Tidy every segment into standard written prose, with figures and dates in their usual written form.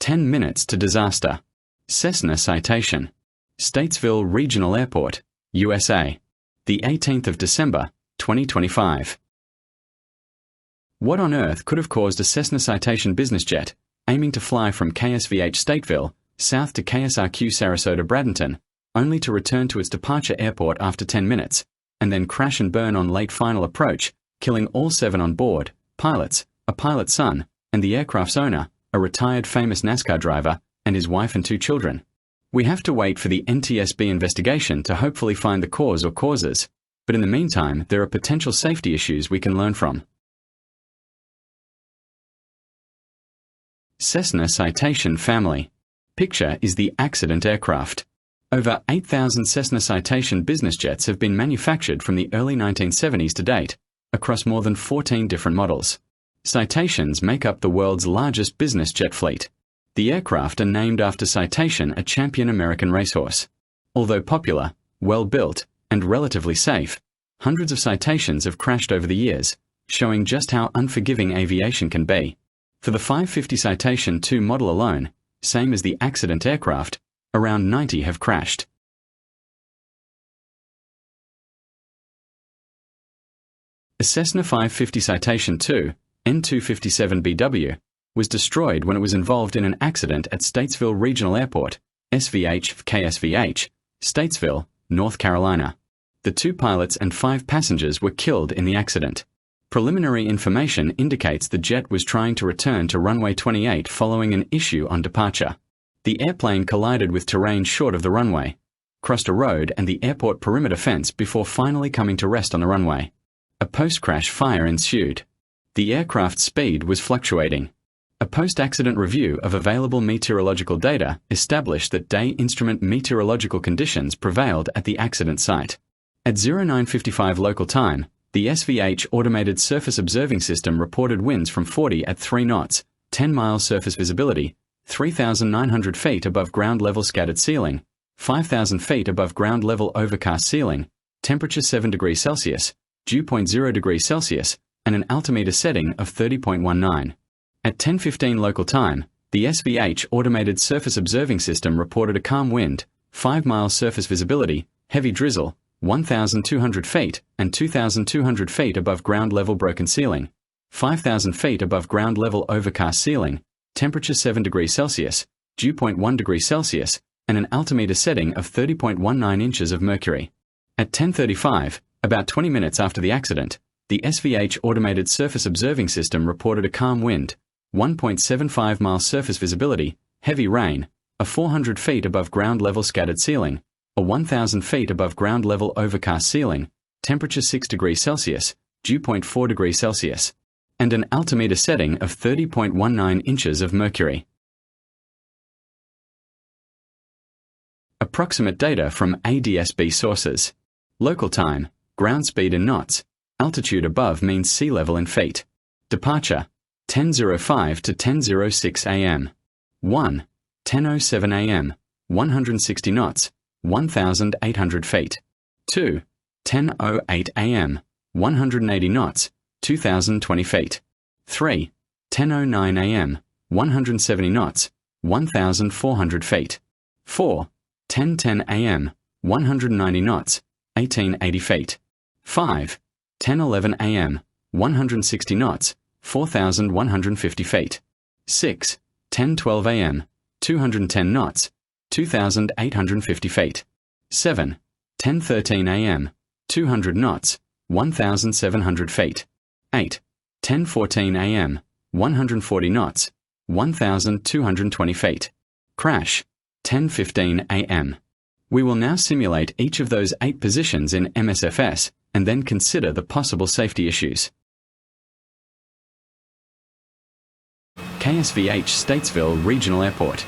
10 minutes to disaster. Cessna Citation. Statesville Regional Airport, USA. The 18th of December, 2025. What on earth could have caused a Cessna Citation business jet, aiming to fly from KSVH Statesville, south to KSRQ Sarasota Bradenton, only to return to its departure airport after 10 minutes, and then crash and burn on late final approach, killing all 7 on board, pilots, a pilot's son, and the aircraft's owner, a retired famous NASCAR driver, and his wife and 2 children? We have to wait for the NTSB investigation to hopefully find the cause or causes, but in the meantime there are potential safety issues we can learn from. Cessna Citation family. Picture is the accident aircraft. Over 8,000 Cessna Citation business jets have been manufactured from the early 1970s to date, across more than 14 different models. Citations make up the world's largest business jet fleet. The aircraft are named after Citation, a champion American racehorse. Although popular, well-built, and relatively safe, hundreds of Citations have crashed over the years, showing just how unforgiving aviation can be. For the 550 Citation II model alone, same as the accident aircraft, around 90 have crashed. A Cessna 550 Citation II, N257BW, was destroyed when it was involved in an accident at Statesville Regional Airport, SVH KSVH, Statesville, North Carolina. The 2 pilots and 5 passengers were killed in the accident. Preliminary information indicates the jet was trying to return to runway 28 following an issue on departure. The airplane collided with terrain short of the runway, crossed a road and the airport perimeter fence before finally coming to rest on the runway. A post-crash fire ensued. The aircraft's speed was fluctuating. A post-accident review of available meteorological data established that day instrument meteorological conditions prevailed at the accident site. At 09:55 local time, the SVH Automated Surface Observing System reported winds from 40 at 3 knots, 10 miles surface visibility, 3,900 feet above ground level scattered ceiling, 5,000 feet above ground level overcast ceiling, temperature 7 degrees Celsius, dew point 0 degrees Celsius, and an altimeter setting of 30.19. At 10:15 local time, the SVH Automated Surface Observing System reported a calm wind, 5 miles surface visibility, heavy drizzle, 1,200 feet and 2,200 feet above ground level broken ceiling, 5,000 feet above ground level overcast ceiling, temperature 7 degrees Celsius, dew point 1 degree Celsius, and an altimeter setting of 30.19 inches of mercury. At 10:35, about 20 minutes after the accident, the SVH Automated Surface Observing System reported a calm wind, 1.75 miles surface visibility, heavy rain, a 400 feet above ground level scattered ceiling, a 1,000 feet above ground level overcast ceiling, temperature 6 degrees Celsius, dew point 4 degrees Celsius, and an altimeter setting of 30.19 inches of mercury. Approximate data from NTSB sources. Local time, ground speed in knots, altitude above mean sea level in feet. Departure, 10:05 to 10:06 a.m. 1. 10:07 a.m., 160 knots, 1,800 feet. 2. 10:08 a.m., 180 knots, 2,020 feet. 3. 10:09 a.m., 170 knots, 1,400 feet. 4. 10:10 a.m., 190 knots, 1,880 feet. 5. 10:11 a.m., 160 knots, 4,150 feet. 6. 10:12 a.m., 210 knots, 2,850 feet. 7. 10:13 a.m., 200 knots, 1,700 feet. 8. 10:14 a.m., 140 knots, 1,220 feet. Crash, 10:15 a.m. We will now simulate each of those 8 positions in MSFS and then consider the possible safety issues. KSVH Statesville Regional Airport.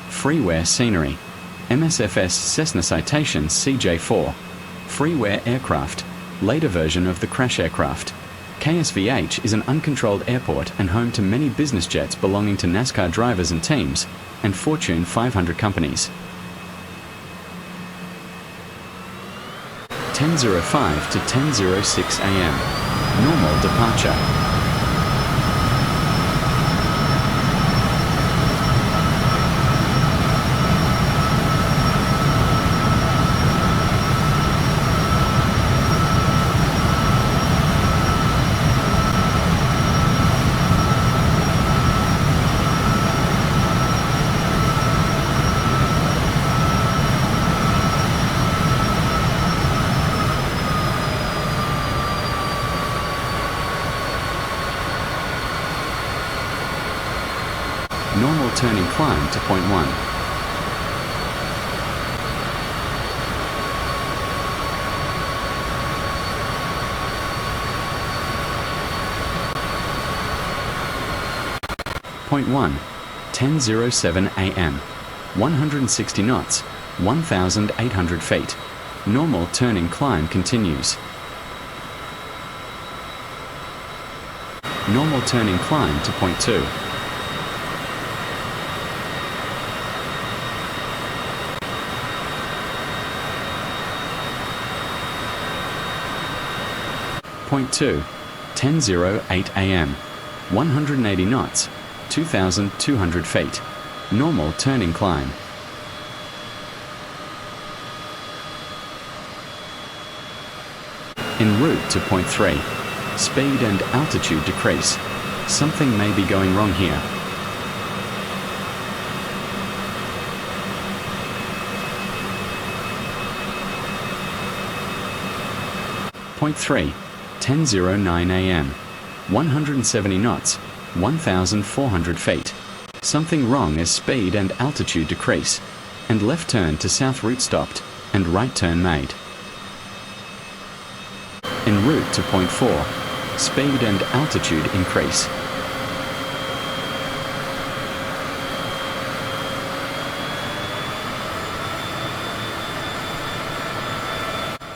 Freeware scenery. MSFS Cessna Citation CJ4. Freeware aircraft. Later version of the crash aircraft. KSVH is an uncontrolled airport and home to many business jets belonging to NASCAR drivers and teams, and Fortune 500 companies. 10:05 to 10:06 a.m. Normal departure. turning climb to point 1. Point 1, 10:07 a.m. 160 knots, 1,800 feet. Normal turning climb continues. Normal turning climb to point 2. Point 2, 10:08 a.m. 180 knots, 2,200 feet. Normal turning climb. En route to point 3. Speed and altitude decrease. Something may be going wrong here. Point 3, 10:09 a.m. 170 knots, 1,400 feet. Something wrong as speed and altitude decrease, and left turn to south route stopped, and right turn made. En route to point 4, speed and altitude increase.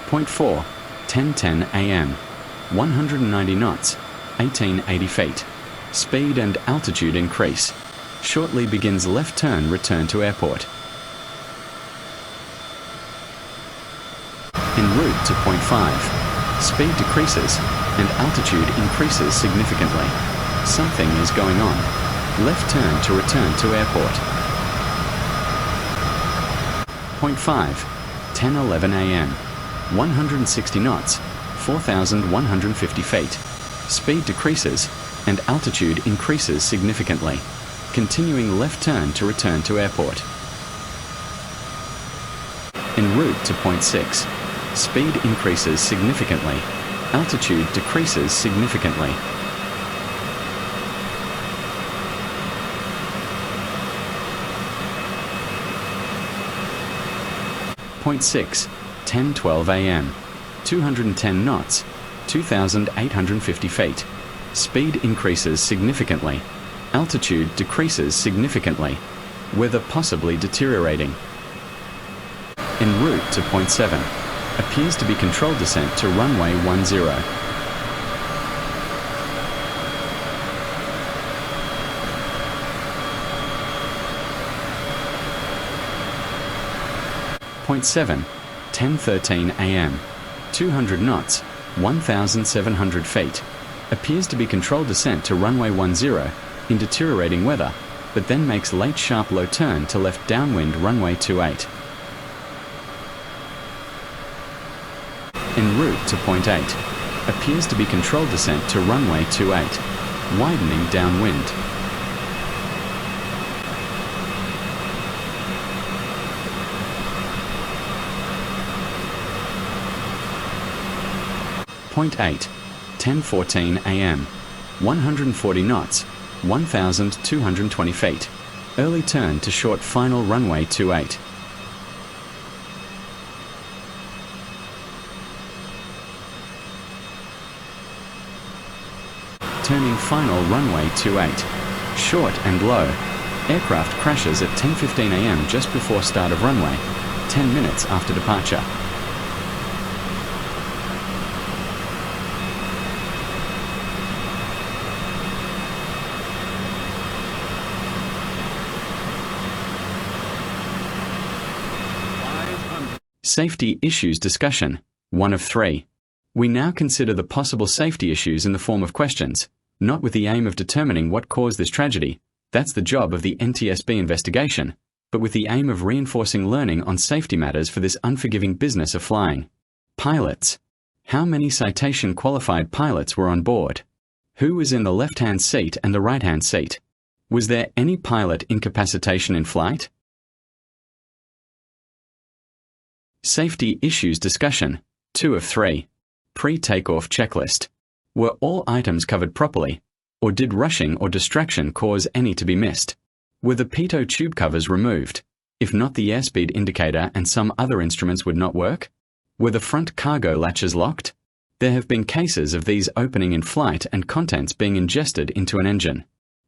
Point 4, 10:10 a.m. 190 knots, 1,880 feet. Speed and altitude increase. Shortly begins left turn return to airport. En route to point 5, speed decreases and altitude increases significantly. Something is going on. Left turn to return to airport. Point 5, 10:11 a.m. 160 knots, 4,150 feet. Speed decreases and altitude increases significantly. Continuing left turn to return to airport. En route to point 6, speed increases significantly. Altitude decreases significantly. Point 6, 10:12 a.m. 210 knots, 2,850 feet. Speed increases significantly. Altitude decreases significantly. Weather possibly deteriorating. En route to point 7, appears to be controlled descent to runway 10. Point 7, 10:13 a.m. 200 knots, 1,700 feet. Appears to be controlled descent to runway 10 in deteriorating weather, but then makes late sharp low turn to left downwind runway 28. En route to point 8, appears to be controlled descent to runway 28, widening downwind. Point 8, 10:14 a.m. 140 knots, 1,220 feet. Early turn to short final runway 28. Turning final runway 28. Short and low. Aircraft crashes at 10:15 a.m. just before start of runway, 10 minutes after departure. Safety issues discussion, 1 of 3. We now consider the possible safety issues in the form of questions, not with the aim of determining what caused this tragedy, that's the job of the NTSB investigation, but with the aim of reinforcing learning on safety matters for this unforgiving business of flying. Pilots. How many citation qualified pilots were on board? Who was in the left-hand seat and the right-hand seat? Was there any pilot incapacitation in flight? Safety issues discussion, 2 of 3. Pre-takeoff checklist. Were all items covered properly, or did rushing or distraction cause any to be missed? Were the pitot tube covers removed? If not, the airspeed indicator and some other instruments would not work? Were the front cargo latches locked? There have been cases of these opening in flight and contents being ingested into an engine.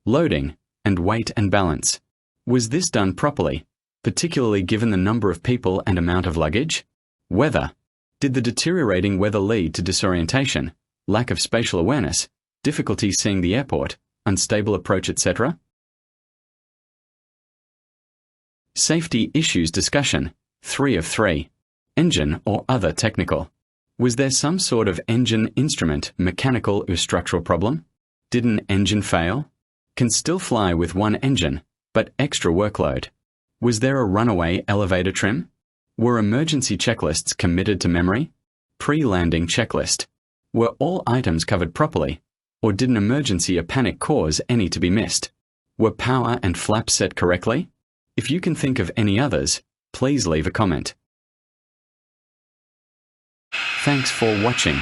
Loading, and weight and balance. Was this done properly, particularly given the number of people and amount of luggage? Weather. Did the deteriorating weather lead to disorientation, lack of spatial awareness, difficulty seeing the airport, unstable approach, etc.? Safety issues discussion. 3 of 3. Engine or other technical. Was there some sort of engine, instrument, mechanical or structural problem? Did an engine fail? Can still fly with one engine, but extra workload. Was there a runaway elevator trim? Were emergency checklists committed to memory? Pre-landing checklist. Were all items covered properly? Or did an emergency or panic cause any to be missed? Were power and flaps set correctly? If you can think of any others, please leave a comment. Thanks for watching.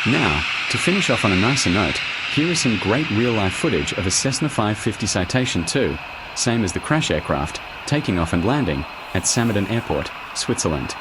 Now, to finish off on a nicer note, here is some great real-life footage of a Cessna 550 Citation 2, same as the crash aircraft, taking off and landing at Samuddin Airport, Switzerland.